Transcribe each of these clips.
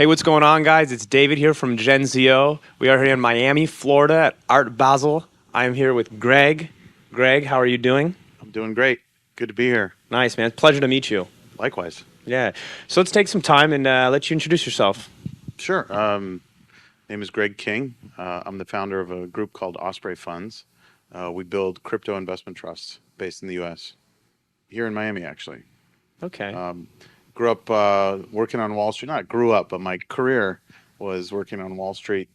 Hey, what's going on, guys? It's David here from Gen ZO. We are here in Miami, Florida at Art Basel. I am here with Greg. Greg, how are you doing? I'm doing great. Good to be here. Nice, man. Pleasure to meet you. Likewise. Yeah. So let's take some time and let you introduce yourself. Sure. Name is Greg King. I'm the founder of a group called Osprey Funds. We build crypto investment trusts based in the U.S. Here in Miami, actually. Okay. Grew up working on Wall Street. Not grew up, but my career was working on Wall Street,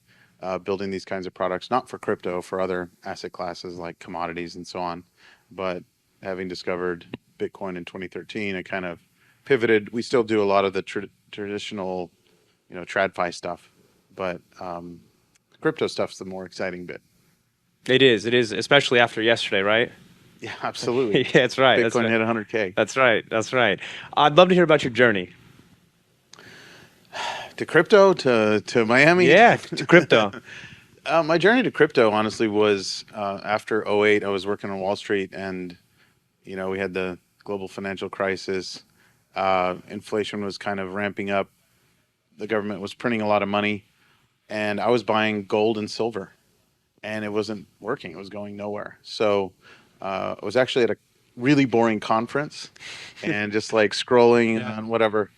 building these kinds of products, not for crypto, for other asset classes like commodities and so on. But having discovered Bitcoin in 2013, I kind of pivoted. We still do a lot of the traditional, TradFi stuff, but crypto stuff's the more exciting bit. It is, especially after yesterday, right? Yeah, absolutely. Yeah, that's right. That's Bitcoin right. hit 100K. That's right. I'd love to hear about your journey. To crypto, to Miami. Yeah, to crypto. My journey to crypto, honestly, was after '08. I was working on Wall Street, and we had the global financial crisis. Inflation was kind of ramping up. The government was printing a lot of money, and I was buying gold and silver, and it wasn't working. It was going nowhere. So I was actually at a really boring conference, and just like scrolling on whatever,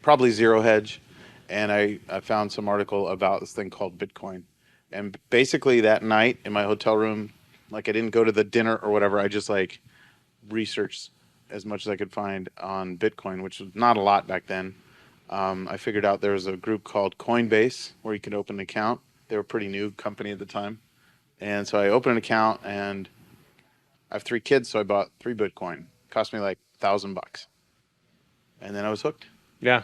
probably Zero Hedge, and I found some article about this thing called Bitcoin. And basically that night in my hotel room, like I didn't go to the dinner or whatever, I just like researched as much as I could find on Bitcoin, which was not a lot back then. I figured out there was a group called Coinbase where you could open an account. They were a pretty new company at the time. And so I opened an account, and I have 3 kids, so I bought 3 Bitcoin. Cost me like $1,000. And then I was hooked. Yeah.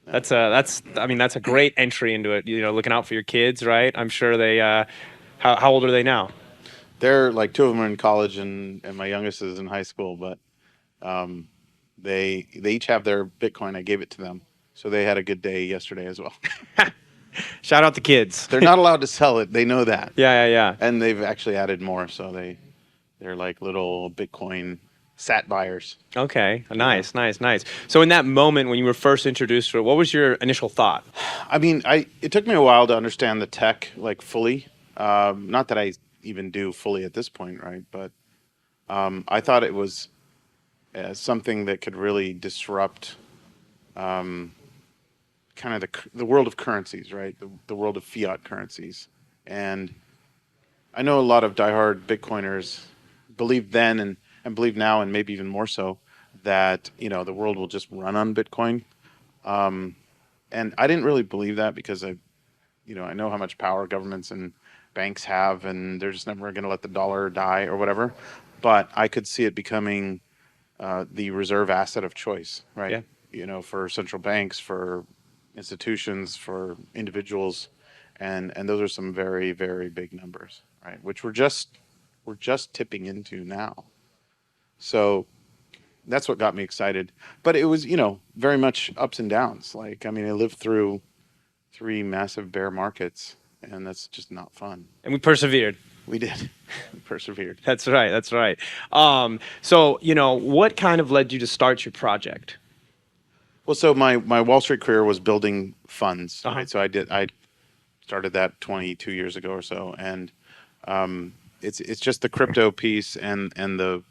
That's a great entry into it. Looking out for your kids, right? I'm sure they. How old are they now? They're like 2 of them are in college, and my youngest is in high school, but um, they each have their Bitcoin. I gave it to them, so they had a good day yesterday as well. Shout out the kids. They're not allowed to sell it. They know that, Yeah. and they've actually added more. So they're like little Bitcoin sat buyers. Okay, nice. So in that moment when you were first introduced to it, what was your initial thought? I mean, it took me a while to understand the tech like fully. Not that I even do fully at this point, right? But I thought it was something that could really disrupt kind of the world of currencies, right? The world of fiat currencies. And I know a lot of diehard Bitcoiners believe then and believe now, and maybe even more so, that the world will just run on Bitcoin. And I didn't really believe that because I know how much power governments and banks have, and they're just never going to let the dollar die or whatever. But I could see it becoming the reserve asset of choice, right? Yeah. For central banks, for institutions, for individuals, and those are some very, very big numbers, right? Which we're just tipping into now. So that's what got me excited. But it was, very much ups and downs. Like, I mean, I lived through 3 massive bear markets, and that's just not fun. And we persevered. We did. We persevered. That's right. So what kind of led you to start your project? Well, so my Wall Street career was building funds, Uh-huh. right? So I started that 22 years ago or so, and it's just the crypto piece and the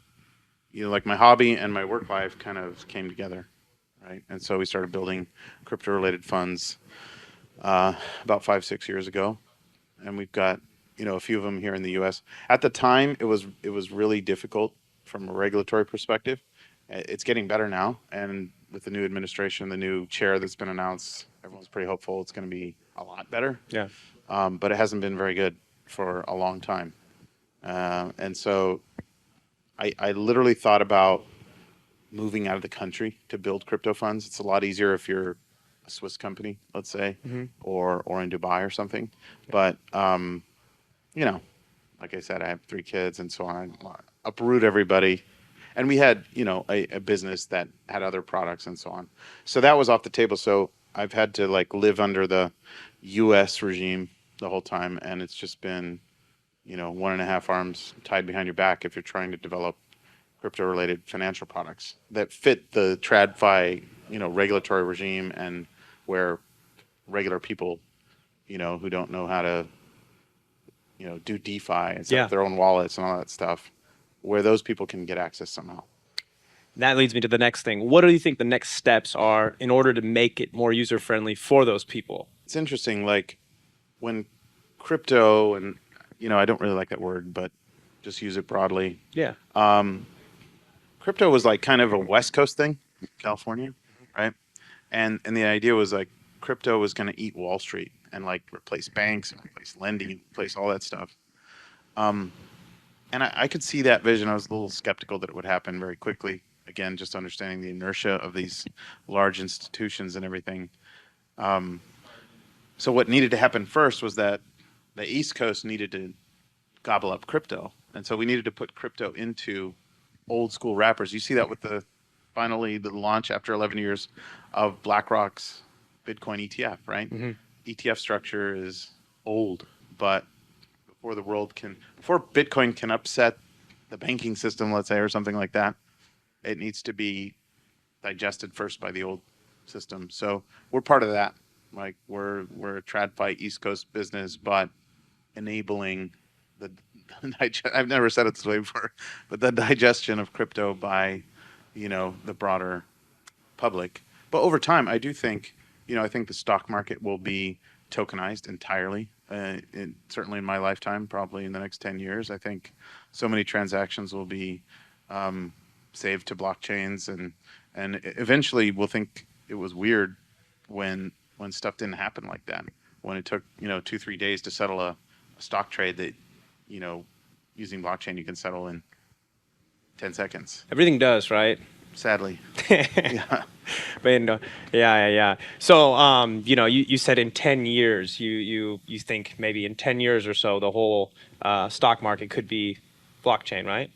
like my hobby and my work life kind of came together, right? And so we started building crypto related funds about 5-6 years ago, and we've got a few of them here in the U.S. At the time, it was really difficult from a regulatory perspective. It's getting better now, and with the new administration, the new chair that's been announced, everyone's pretty hopeful it's going to be a lot better. Yeah. But it hasn't been very good for a long time, and so I literally thought about moving out of the country to build crypto funds. It's a lot easier if you're a Swiss company, let's say, Hmm. or in Dubai or something. But like I said, I have 3 kids, and so on. I uproot everybody, and we had a business that had other products and so on. So that was off the table. So I've had to like live under the U.S. regime the whole time, and it's just been 1.5 arms tied behind your back if you're trying to develop crypto-related financial products that fit the TradFi regulatory regime, and where regular people, who don't know how to, do DeFi and set up Yeah. their own wallets and all that stuff, where those people can get access somehow. That leads me to the next thing. What do you think the next steps are in order to make it more user friendly for those people? It's interesting, like when crypto and, I don't really like that word, but just use it broadly. Yeah. Crypto was like kind of a West Coast thing, California, right? And the idea was like crypto was going to eat Wall Street and like replace banks, and replace lending, replace all that stuff. Um, and I could see that vision. I was a little skeptical that it would happen very quickly. Again, just understanding the inertia of these large institutions and everything. Um, so what needed to happen first was that the East Coast needed to gobble up crypto, and so we needed to put crypto into old school wrappers. You see that with the launch after 11 years of BlackRock's Bitcoin ETF, right? Hmm. ETF structure is old, but before Bitcoin can upset the banking system, let's say, or something like that, it needs to be digested first by the old system. So we're part of that. Like we're a TradFi East Coast business, but enabling the I've never said it this way before, but the digestion of crypto by, the broader public. But over time, I do think, I think the stock market will be tokenized entirely. Certainly in my lifetime, probably in the next 10 years, I think so many transactions will be um, saved to blockchains, and eventually we'll think it was weird when stuff didn't happen like that. When it took 2-3 days to settle a stock trade that you know using blockchain you can settle in 10 seconds. Everything does, right? Sadly, yeah. But yeah, yeah, yeah. So, you said in 10 years, you think maybe in 10 years or so, the whole stock market could be blockchain, right?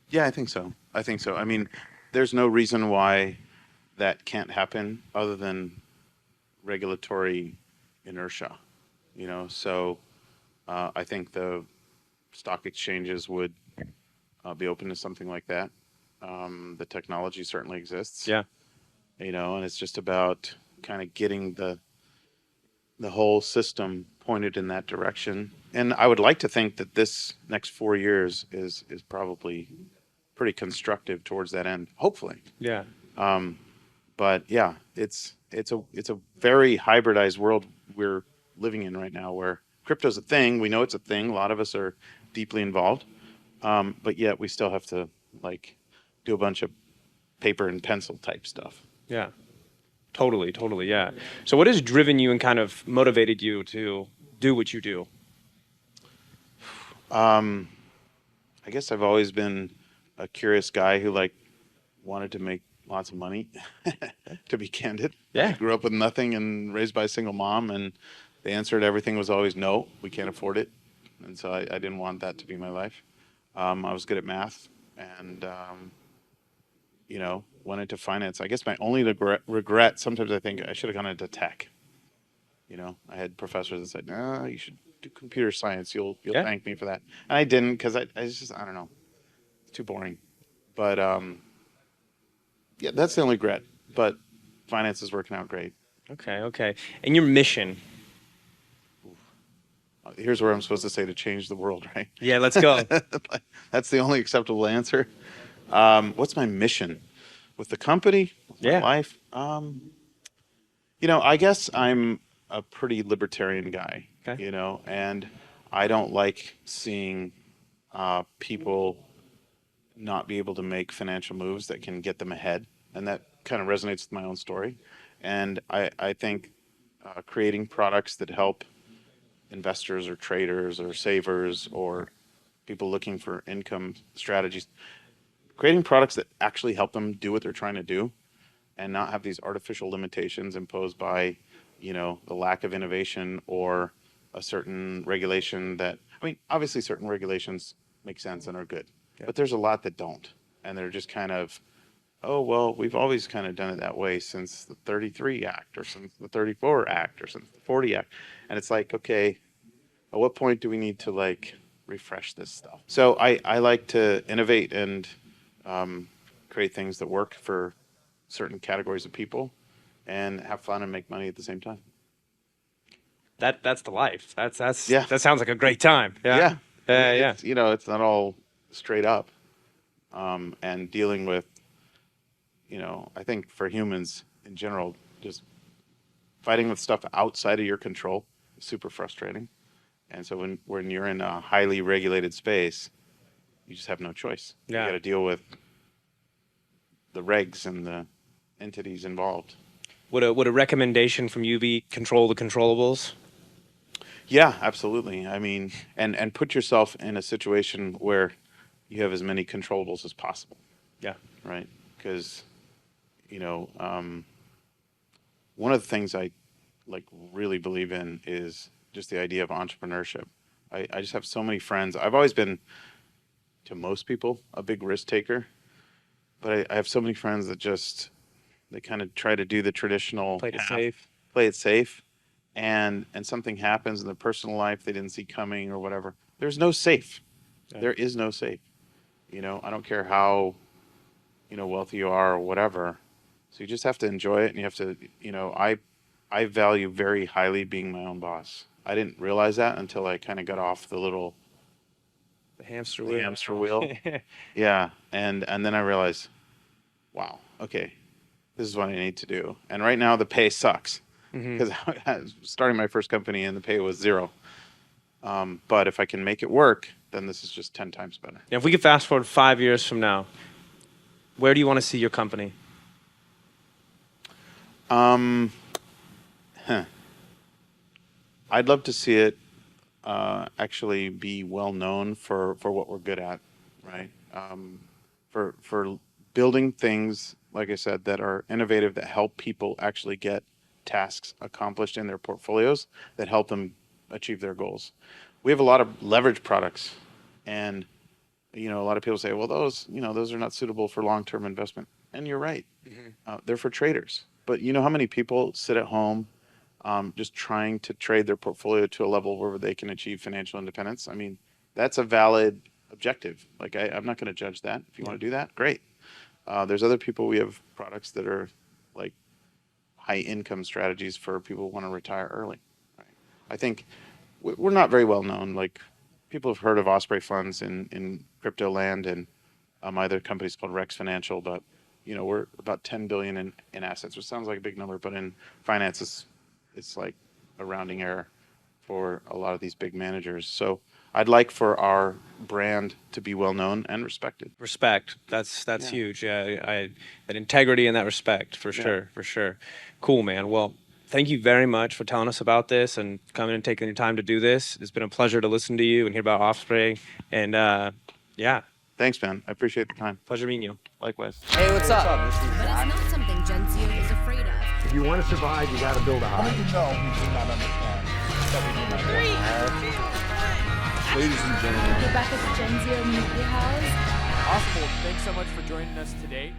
Yeah, I think so. I think so. I mean, there's no reason why that can't happen other than regulatory inertia. So I think the stock exchanges would be open to something like that. The technology certainly exists, Yeah. and it's just about kind of getting the whole system pointed in that direction. And I would like to think that this next 4 years is probably pretty constructive towards that end. Hopefully. Yeah. Um, but yeah, it's a very hybridized world we're living in right now, where crypto's a thing. We know it's a thing. A lot of us are deeply involved, but yet we still have to like do a bunch of paper and pencil type stuff. Yeah. Totally, totally, yeah. So what has driven you and kind of motivated you to do what you do? Um, I guess I've always been a curious guy who like wanted to make lots of money, to be candid. I Yeah. grew up with nothing and raised by a single mom, and the answer to everything was always no, we can't afford it. And so I didn't want that to be my life. I was good at math and, went into finance. I guess my only regret, sometimes I think I should have gone into tech. I had professors that said, no, you should do computer science. You'll Yeah. thank me for that. And I didn't because I don't know, it's too boring. But yeah, that's the only regret. But finance is working out great. Okay, okay. And your mission? Here's where I'm supposed to say to change the world, right? Yeah, let's go. That's the only acceptable answer. What's my mission with the company, with my Yeah. life? I guess I'm a pretty libertarian guy, Okay. and I don't like seeing people not be able to make financial moves that can get them ahead. And that kind of resonates with my own story. And I think creating products that help investors or traders or savers or people looking for income strategies, creating products that actually help them do what they're trying to do and not have these artificial limitations imposed by, the lack of innovation or a certain regulation that, I mean, obviously certain regulations make sense and are good, Yeah. but there's a lot that don't. And they're just kind of, oh, well, we've always kind of done it that way since the 33 Act or since the 34 Act or since the 40 Act. And it's like, okay, at what point do we need to like refresh this stuff? So I like to innovate and um, create things that work for certain categories of people and have fun and make money at the same time. That's the life. Yeah. That sounds like a great time. Yeah. Yeah. It's, it's not all straight up. And dealing with, I think for humans in general, just fighting with stuff outside of your control is super frustrating. And so when you're in a highly regulated space, you just have no choice. Yeah. You got to deal with the regs and the entities involved. Would a recommendation from you be control the controllables? Yeah, absolutely. I mean, and put yourself in a situation where you have as many controllables as possible, Yeah. right? Because, one of the things I like really believe in is just the idea of entrepreneurship. I just have so many friends. I've always been, to most people, a big risk taker, but I have so many friends that just they kind of try to do the traditional Played it path, safe. play it safe, and something happens in their personal life they didn't see coming or whatever. There's no safe. Yeah. There is no safe. I don't care how wealthy you are or whatever. So you just have to enjoy it, and you have to, I value very highly being my own boss. I didn't realize that until I kind of got off the little The hamster the wheel. hamster wheel. Yeah, and then I realized, wow, okay, this is what I need to do. And right now the pay sucks because I was starting my first company and the pay was zero. But if I can make it work, then this is just 10 times better. If we could fast forward 5 years from now, where do you want to see your company? I'd love to see it actually be well known for what we're good at, right? For building things, like I said, that are innovative, that help people actually get tasks accomplished in their portfolios, that help them achieve their goals. We have a lot of leverage products, and a lot of people say, well, those are not suitable for long-term investment, and you're right. They're for traders. But you know how many people sit at home just trying to trade their portfolio to a level where they can achieve financial independence? I mean, that's a valid objective. Like, I'm not going to judge that. If you want to do that, great. There's other people. We have products that are like high income strategies for people who want to retire early. Right? I think we're not very well known. Like, people have heard of Osprey Funds in crypto land, and my other company's called Rex Financial, but we're about 10 billion in assets, which sounds like a big number, but in finance it's like a rounding error for a lot of these big managers. So I'd like for our brand to be well known and respected. Respect. That's Yeah. huge. Yeah, that integrity and that respect for sure. Cool, man. Well, thank you very much for telling us about this and coming and taking your time to do this. It's been a pleasure to listen to you and hear about Osprey. And yeah, Thanks, man. I appreciate the time. pleasure meeting you. Likewise. Hey, what's up? But it's not something Gen Z is afraid of. If you want to survive, you got to build a house. No, we do not understand that we do not want. Ladies and gentlemen. Rebecca's Gen Z Media House. Awesome. Well, thanks so much for joining us today.